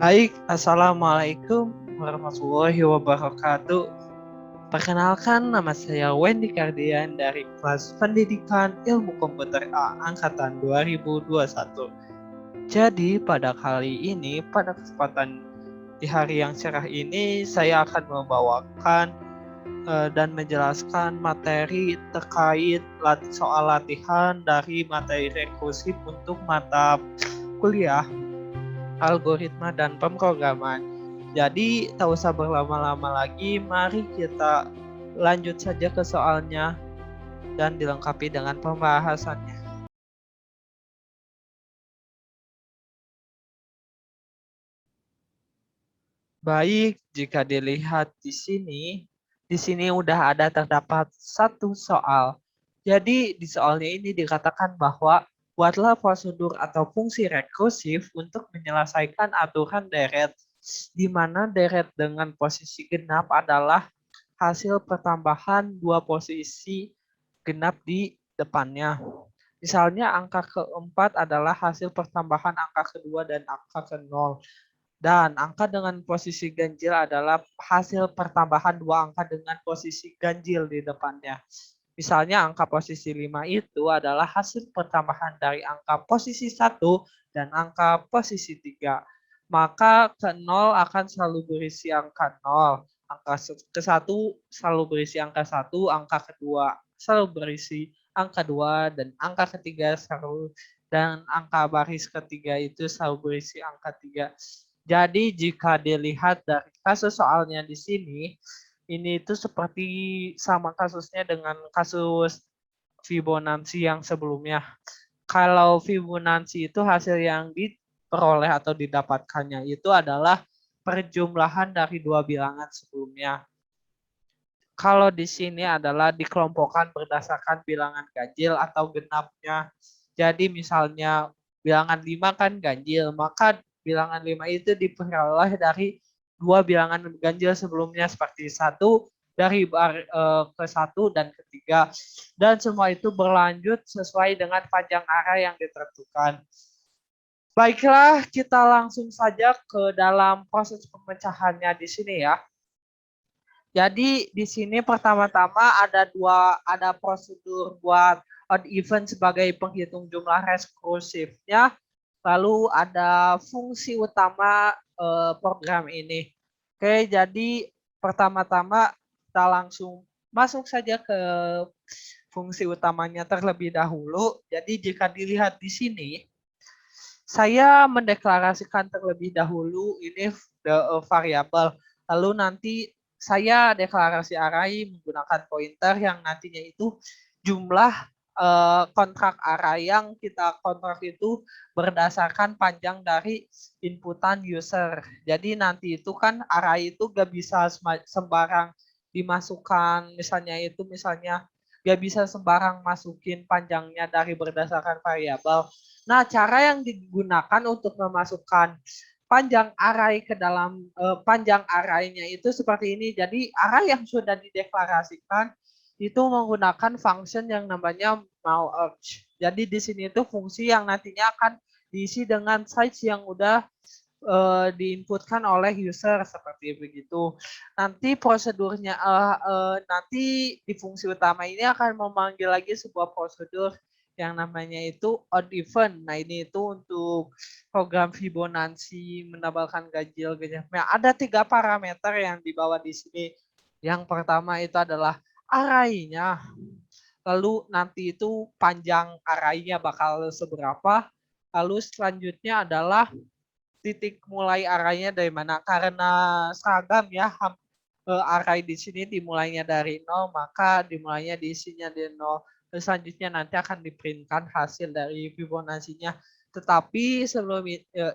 Baik, Assalamualaikum warahmatullahi wabarakatuh. Perkenalkan, nama saya Wendy Kardian dari kelas Pendidikan Ilmu Komputer A Angkatan 2021. Jadi, pada kali ini, pada kesempatan di hari yang cerah ini, saya akan membawakan dan menjelaskan materi terkait soal latihan dari materi rekursif untuk mata kuliah algoritma dan pemrograman. Jadi tak usah berlama-lama lagi, mari kita lanjut saja ke soalnya dan dilengkapi dengan pembahasannya. Baik, jika dilihat di sini udah ada terdapat satu soal. Jadi di soalnya ini dikatakan bahwa buatlah prosedur atau fungsi rekursif untuk menyelesaikan aturan deret, di mana deret dengan posisi genap adalah hasil pertambahan dua posisi genap di depannya. Misalnya angka keempat adalah hasil pertambahan angka kedua dan angka ke nol. Dan angka dengan posisi ganjil adalah hasil pertambahan dua angka dengan posisi ganjil di depannya. Misalnya angka posisi 5 itu adalah hasil pertambahan dari angka posisi 1 dan angka posisi 3. Maka ke 0 akan selalu berisi angka 0. Angka ke 1 selalu berisi angka 1, angka kedua selalu berisi angka 2, dan angka ketiga selalu dan angka baris ketiga itu selalu berisi angka 3. Jadi jika dilihat dari kasus soalnya di sini, ini itu seperti sama kasusnya dengan kasus Fibonacci yang sebelumnya. Kalau Fibonacci itu hasil yang diperoleh atau didapatkannya itu adalah perjumlahan dari dua bilangan sebelumnya. Kalau di sini adalah dikelompokkan berdasarkan bilangan ganjil atau genapnya. Jadi misalnya bilangan 5 kan ganjil, maka bilangan 5 itu diperoleh dari dua bilangan ganjil sebelumnya seperti satu dari ke satu dan ketiga. Dan semua itu berlanjut sesuai dengan panjang arah yang ditentukan. Baiklah, kita langsung saja ke dalam proses pemecahannya di sini ya. Jadi di sini pertama-tama ada prosedur buat odd even sebagai penghitung jumlah rekursifnya. Lalu ada fungsi utama program ini. Oke, jadi pertama-tama kita langsung masuk saja ke fungsi utamanya terlebih dahulu. Jadi jika dilihat di sini, saya mendeklarasikan terlebih dahulu ini variabel. Lalu nanti saya deklarasi array menggunakan pointer yang nantinya itu jumlah kontrak array yang kita kontrak itu berdasarkan panjang dari inputan user. Jadi nanti itu kan array itu gak bisa sembarang dimasukkan, misalnya gak bisa sembarang masukin panjangnya dari berdasarkan variabel. Nah, cara yang digunakan untuk memasukkan panjang array ke dalam panjang array-nya itu seperti ini. Jadi array yang sudah dideklarasikan itu menggunakan function yang namanya merge. Jadi di sini itu fungsi yang nantinya akan diisi dengan size yang udah diinputkan oleh user seperti begitu. Nanti prosedurnya nanti di fungsi utama ini akan memanggil lagi sebuah prosedur yang namanya itu odd even. Nah, ini itu untuk program Fibonacci menabalkan ganjil genapnya. Ada 3 parameter yang dibawa di sini. Yang pertama itu adalah array-nya. Lalu nanti itu panjang array-nya bakal seberapa. Lalu selanjutnya adalah titik mulai array-nya dari mana. Karena seragam ya, array di sini dimulainya dari 0, maka dimulainya diisinya di 0. Selanjutnya nanti akan diprintkan hasil dari Fibonacci-nya. Tetapi sebelum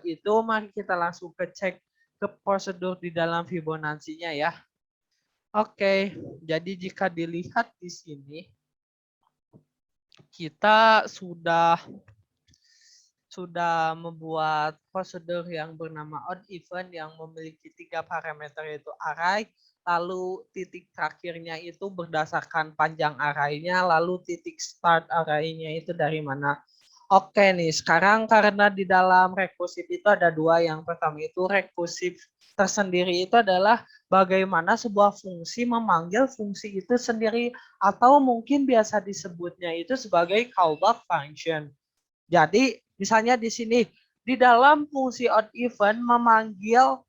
itu, mari kita langsung cek ke prosedur di dalam Fibonacci-nya ya. Oke, jadi jika dilihat di sini, kita sudah membuat prosedur yang bernama odd even yang memiliki 3 parameter yaitu array, lalu titik terakhirnya itu berdasarkan panjang array-nya, lalu titik start array-nya itu dari mana. Oke nih, sekarang karena di dalam rekursif itu ada dua. Yang pertama itu rekursif tersendiri itu adalah bagaimana sebuah fungsi memanggil fungsi itu sendiri atau mungkin biasa disebutnya itu sebagai callback function. Jadi misalnya di sini di dalam fungsi odd even memanggil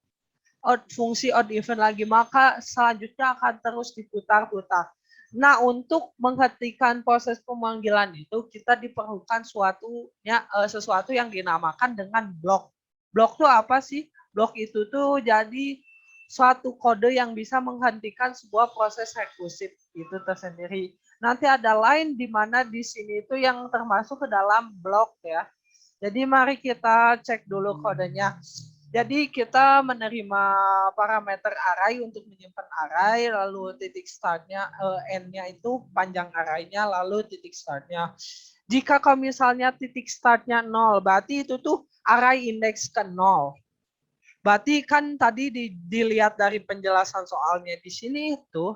fungsi odd even lagi, maka selanjutnya akan terus diputar-putar. Nah, untuk menghentikan proses pemanggilan itu, kita diperlukan sesuatu yang dinamakan dengan blok. Blok itu apa sih? Blok itu tuh jadi suatu kode yang bisa menghentikan sebuah proses rekursif itu tersendiri. Nanti ada line di mana di sini itu yang termasuk ke dalam blok ya. Jadi mari kita cek dulu kodenya. Jadi kita menerima parameter array untuk menyimpan array, lalu titik startnya n-nya itu panjang array-nya, lalu titik startnya. Jika kalau misalnya titik startnya 0, berarti itu tuh array indeks ke 0. Berarti kan tadi dilihat dari penjelasan soalnya di sini itu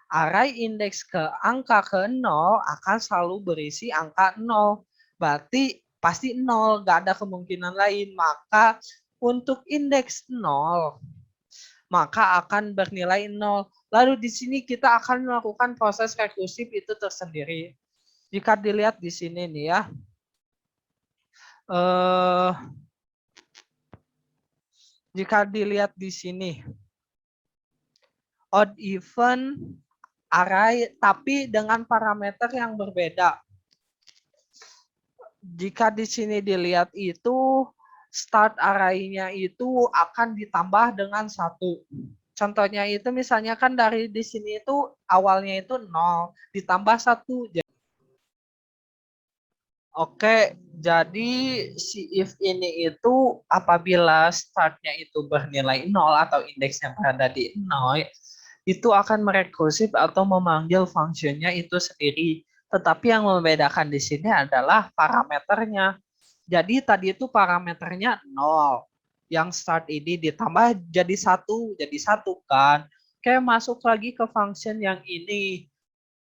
array indeks ke angka ke 0 akan selalu berisi angka 0. Berarti pasti 0, nggak ada kemungkinan lain. Maka untuk indeks 0, maka akan bernilai 0. Lalu di sini kita akan melakukan proses rekursif itu tersendiri. Jika dilihat di sini nih ya. Jika dilihat di sini. Odd even array tapi dengan parameter yang berbeda. Jika di sini dilihat itu start array-nya itu akan ditambah dengan 1. Contohnya itu misalnya kan dari di sini itu awalnya itu 0 ditambah 1. Oke, jadi si if ini itu apabila startnya itu bernilai 0 atau indeksnya berada di 0, itu akan merekursif atau memanggil fungsinya itu sendiri. Tetapi yang membedakan di sini adalah parameternya. Jadi tadi itu parameternya 0. Yang start ini ditambah jadi 1, jadi 1 kan. Oke, masuk lagi ke function yang ini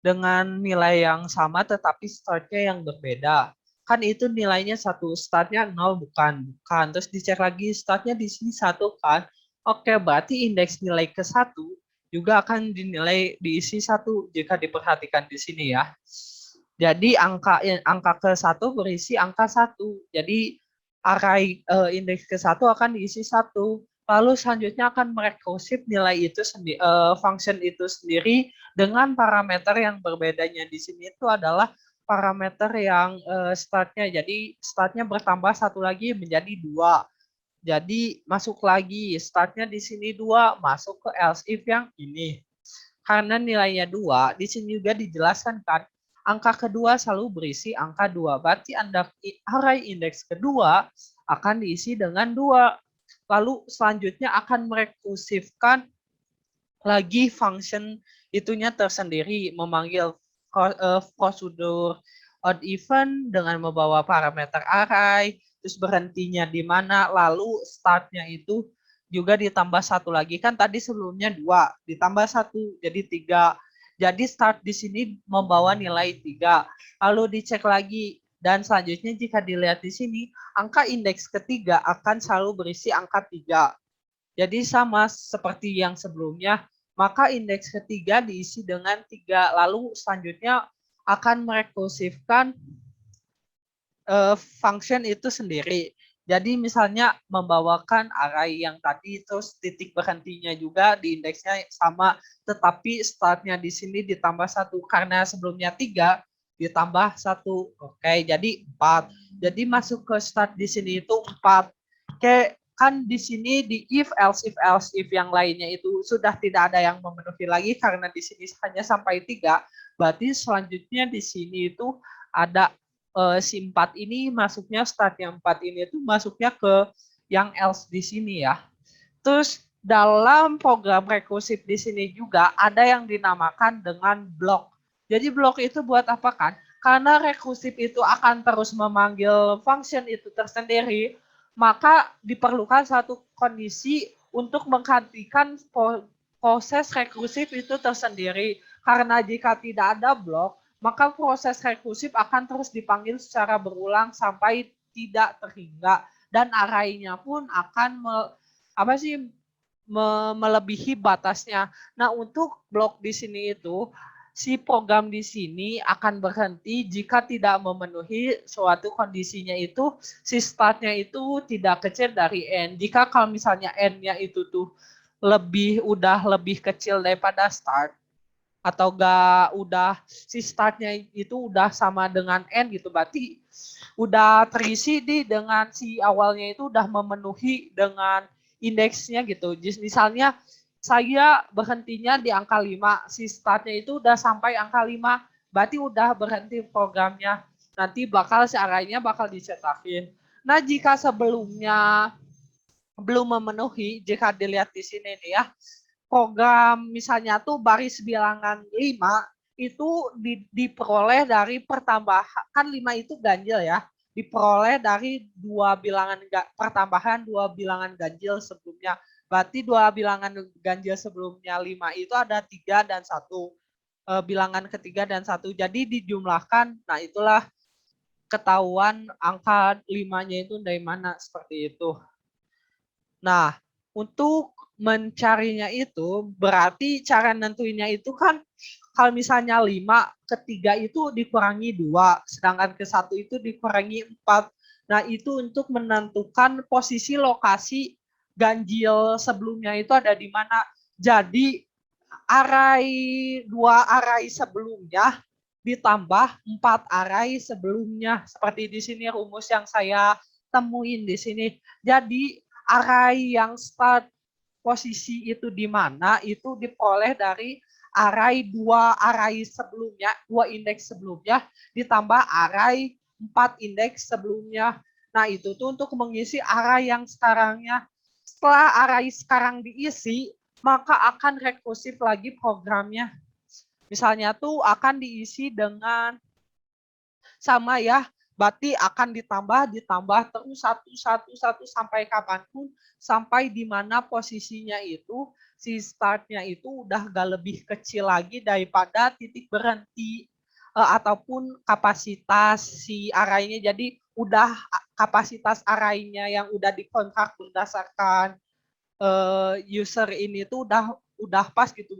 dengan nilai yang sama tetapi startnya yang berbeda. Kan itu nilainya 1, startnya 0 bukan. Terus dicek lagi startnya di sini 1 kan. Oke, berarti indeks nilai ke 1 juga akan dinilai diisi 1 jika diperhatikan di sini ya. Jadi angka ke 1 berisi angka 1. Jadi array indeks ke 1 akan diisi 1. Lalu selanjutnya akan merekursif nilai itu sendiri, function itu sendiri dengan parameter yang berbedanya di sini itu adalah parameter yang startnya. Jadi startnya bertambah 1 lagi menjadi 2. Jadi masuk lagi startnya di sini 2, masuk ke else if yang ini. Karena nilainya 2, di sini juga dijelaskan kan angka kedua selalu berisi angka 2. Berarti array indeks kedua akan diisi dengan 2. Lalu selanjutnya akan merekursifkan lagi function itunya tersendiri, memanggil prosedur odd even dengan membawa parameter array, terus berhentinya di mana, lalu startnya itu juga ditambah 1 lagi. Kan tadi sebelumnya 2, ditambah 1 jadi 3. Jadi start di sini membawa nilai 3. Lalu dicek lagi dan selanjutnya jika dilihat di sini, angka indeks ketiga akan selalu berisi angka 3. Jadi sama seperti yang sebelumnya, maka indeks ketiga diisi dengan 3. Lalu selanjutnya akan merekursifkan function itu sendiri. Jadi misalnya membawakan array yang tadi terus titik berhentinya juga di indeksnya sama, tetapi startnya di sini ditambah 1 karena sebelumnya 3 ditambah 1. Oke, jadi 4. Jadi masuk ke start di sini itu 4. Oke, kan di sini di if else if yang lainnya itu sudah tidak ada yang memenuhi lagi karena di sini hanya sampai 3. Berarti selanjutnya di sini itu ada si 4 ini masuknya start yang 4 ini itu masuknya ke yang else di sini ya. Terus dalam program rekursif di sini juga ada yang dinamakan dengan blok. Jadi blok itu buat apa kan? Karena rekursif itu akan terus memanggil function itu tersendiri, maka diperlukan satu kondisi untuk menghentikan proses rekursif itu tersendiri. Karena jika tidak ada blok, maka proses rekursif akan terus dipanggil secara berulang sampai tidak terhingga dan arraynya pun akan melebihi batasnya. Nah, untuk blok di sini itu si program di sini akan berhenti jika tidak memenuhi suatu kondisinya itu si startnya itu tidak kecil dari n. Jika kalau misalnya n-nya itu tuh udah lebih kecil daripada start atau gak udah si startnya itu udah sama dengan n gitu, berarti udah terisi dengan si awalnya itu udah memenuhi dengan indeksnya gitu. Misalnya saya berhentinya di angka 5, si startnya itu udah sampai angka 5, berarti udah berhenti programnya. Nanti bakal si arraynya bakal dicetakin. Nah, jika sebelumnya belum memenuhi, jika dilihat di sini nih ya, program misalnya tuh baris bilangan 5 itu diperoleh dari pertambahan, kan 5 itu ganjil ya, diperoleh dari pertambahan dua bilangan ganjil sebelumnya. Berarti dua bilangan ganjil sebelumnya 5 itu ada 3 dan 1. Bilangan ketiga dan 1. Jadi dijumlahkan, nah itulah ketahuan angka 5-nya itu dari mana, seperti itu. Nah, untuk mencarinya itu berarti cara nentuinnya itu kan kalau misalnya 5 ke 3 itu dikurangi 2, sedangkan ke 1 itu dikurangi 4. Nah, itu untuk menentukan posisi lokasi ganjil sebelumnya itu ada di mana. Jadi dua array sebelumnya ditambah 4 array sebelumnya. Seperti di sini rumus yang saya temuin di sini. Jadi array yang start posisi itu di mana itu diperoleh dari dua array sebelumnya, 2 indeks sebelumnya ditambah array 4 indeks sebelumnya. Nah, itu tuh untuk mengisi array yang sekarangnya. Setelah array sekarang diisi, maka akan rekursif lagi programnya. Misalnya tuh akan diisi dengan sama ya, berarti akan ditambah terus satu sampai kapanpun, sampai di mana posisinya itu si startnya itu udah gak lebih kecil lagi daripada titik berhenti ataupun kapasitas si arraynya. Jadi udah kapasitas arraynya yang udah dikontrak berdasarkan user ini tuh udah pas gitu,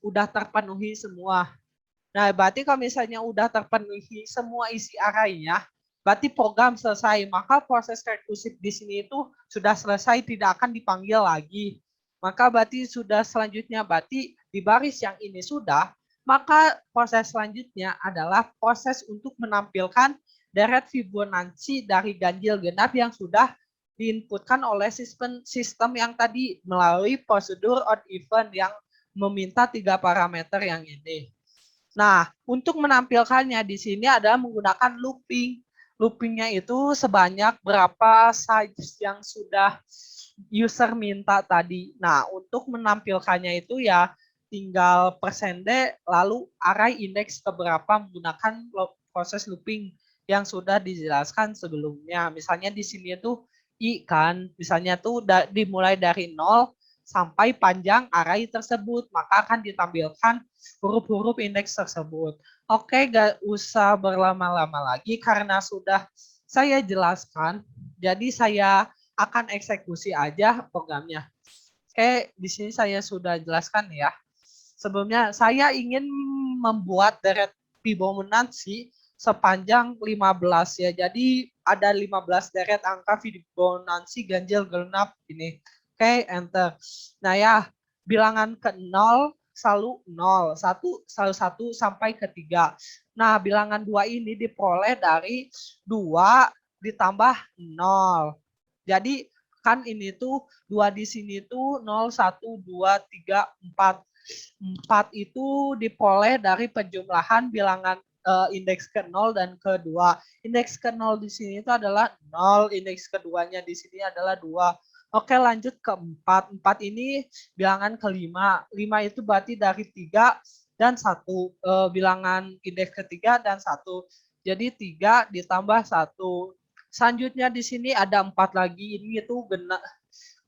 udah terpenuhi semua. Nah, berarti kalau misalnya udah terpenuhi semua isi arraynya, berarti program selesai. Maka proses rekursif di sini itu sudah selesai, tidak akan dipanggil lagi. Maka berarti sudah selanjutnya, berarti di baris yang ini sudah, maka proses selanjutnya adalah proses untuk menampilkan deret Fibonacci dari ganjil genap yang sudah diinputkan oleh sistem yang tadi melalui prosedur odd even yang meminta 3 parameter yang ini. Nah, untuk menampilkannya di sini adalah menggunakan looping. Loopingnya itu sebanyak berapa size yang sudah user minta tadi. Nah, untuk menampilkannya itu ya tinggal persen D lalu array indeks keberapa menggunakan proses looping yang sudah dijelaskan sebelumnya. Misalnya di sini itu I kan, misalnya tuh dimulai dari 0 sampai panjang array tersebut, maka akan ditampilkan huruf-huruf indeks tersebut. Oke, gak usah berlama-lama lagi karena sudah saya jelaskan. Jadi saya akan eksekusi aja programnya. Oke, di sini saya sudah jelaskan ya. Sebelumnya saya ingin membuat deret Fibonacci sepanjang 15 ya. Jadi ada 15 deret angka Fibonacci ganjil genap ini. Oke, enter. Nah ya, bilangan ke 0 selalu 0, 1 selalu 1 sampai ke 3. Nah, bilangan 2 ini diperoleh dari 2 ditambah 0. Jadi kan ini tuh 2 di sini tuh 0, 1, 2, 3, 4. 4 itu diperoleh dari penjumlahan bilangan indeks ke 0 dan ke 2. Indeks ke 0 di sini itu adalah 0, indeks keduanya di sini adalah 2. Oke, lanjut ke 4. 4 ini bilangan kelima. 5 itu berarti dari 3 dan 1. Bilangan indeks ketiga dan 1. Jadi 3 ditambah 1. Selanjutnya di sini ada 4 lagi. Ini itu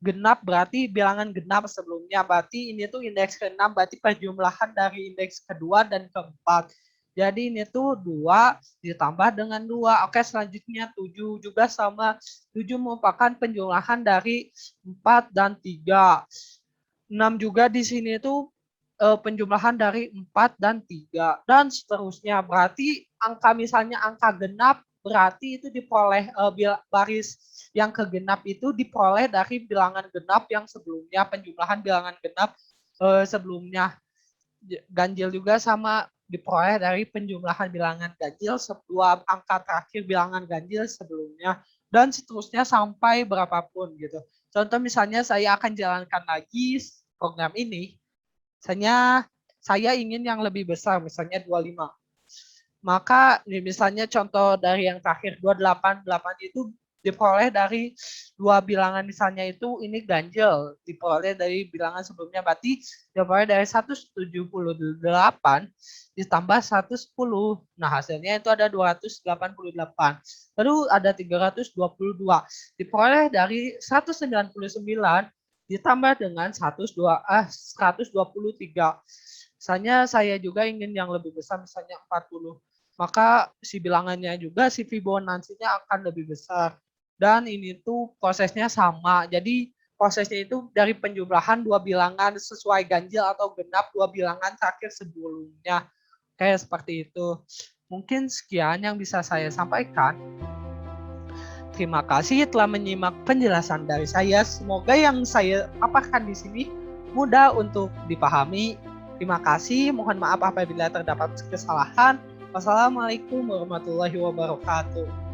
genap berarti bilangan genap sebelumnya. Berarti ini tuh indeks ke-6. Berarti penjumlahan dari indeks kedua dan keempat. Jadi ini tuh 2 ditambah dengan 2. Oke, selanjutnya 7 juga sama. 7 merupakan penjumlahan dari 4 dan 3. 6 juga di sini tuh penjumlahan dari 4 dan 3. Dan seterusnya. Berarti misalnya angka genap, berarti itu diperoleh baris yang kegenap itu diperoleh dari bilangan genap yang sebelumnya, penjumlahan bilangan genap sebelumnya. Ganjil juga sama diperoleh dari penjumlahan bilangan ganjil sebuah angka terakhir bilangan ganjil sebelumnya, dan seterusnya sampai berapapun gitu. Contoh misalnya saya akan jalankan lagi program ini, saya ingin yang lebih besar, misalnya 25. Maka misalnya contoh dari yang terakhir 288 itu diperoleh dari 2 bilangan, misalnya itu ini ganjil, diperoleh dari bilangan sebelumnya, berarti diperoleh dari 178 ditambah 110. Nah, hasilnya itu ada 288. Lalu ada 322 diperoleh dari 199 ditambah dengan 123. Misalnya saya juga ingin yang lebih besar, misalnya 40. Maka si bilangannya juga, si Fibonacci-nya akan lebih besar. Dan ini tuh prosesnya sama. Jadi prosesnya itu dari penjumlahan 2 bilangan sesuai ganjil atau genap 2 bilangan terakhir sebelumnya. Kayak seperti itu. Mungkin sekian yang bisa saya sampaikan. Terima kasih telah menyimak penjelasan dari saya. Semoga yang saya paparkan di sini mudah untuk dipahami. Terima kasih. Mohon maaf apabila terdapat kesalahan. Wassalamualaikum warahmatullahi wabarakatuh.